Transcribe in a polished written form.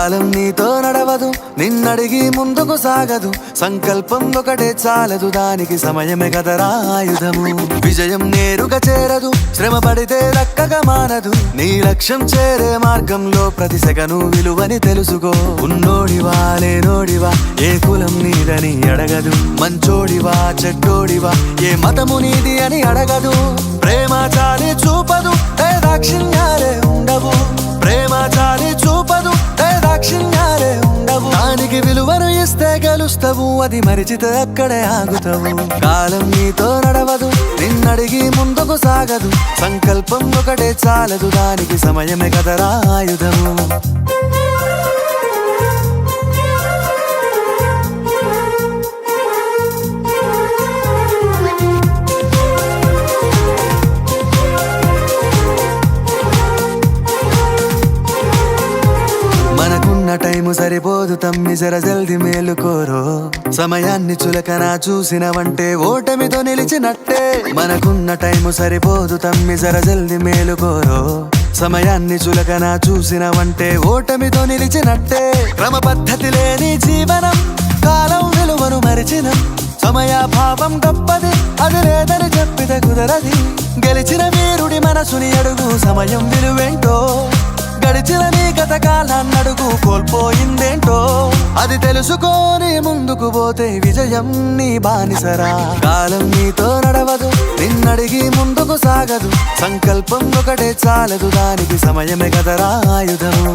కాలం నీతో నడవదు, నిన్నడిగి ముందుకు సాగదు. సంకల్పం ఒకటే చాలదు, దానికి సమయమే కదరా ఆయుధము. విజయం నేరుగా చేరదు, శ్రమ పడితే దక్కగా మానదు. నీ లక్ష్యం చేరే మార్గంలో ప్రతి సెకను విలువని తెలుసుకో. ఉన్నోడివా లేనోడివా, ఏ కులం నీదని అడగదు. మంచోడివా చెడ్డోడివా, ఏ మతము నీది అని అడగదు. ప్రేమ చాలి చూపదు, దాక్షిణ్యాలే ఉండవు. ప్రేమ చాలి చూపదు, దాక్షిణ్యాలే ఉండవు. దానికి విలువను ఇస్తే గెలుస్తావు, అది మరిచితే అక్కడే ఆగుతావు. కాలం నీతో నడవదు, నిన్నడిగి ముందుకు సాగదు. సంకల్పం ఒకటే చాలదు, దానికి సమయమే కదరా ఆయుధము. మనకున్న టైము సరిపోదు తమ్మి, జర జల్ది మేలుకోరో. సమయాన్ని చులకన చూసినవంటే ఓటమితో నిలిచినట్టే. మనకున్న టైము సరిపోదు తమ్మి, జర జల్ది మేలుకోరో. సమయాన్ని చులకన చూసినవంటే ఓటమితో నిలిచినట్టే. క్రమ పద్ధతి లేని జీవనం, కాలం విలువను మరిచిన. సమయాభావం గొప్పది, అది లేదని చెప్పితే కుదరది. గెలిచిన వీరుడి మనసుని అడుగు, సమయం విలువేంటో. గడిచిన నీ గత కాలాన్నడుగు, కోల్పోయిందేంటో. అది తెలుసుకొని ముందుకు పోతే విజయం నీ బానిసరా. కాలం నీతో నడవదు, నిన్నడిగి ముందుకు సాగదు. సంకల్పం ఒకటే చాలదు, దానికి సమయమే కదరా ఆయుధము.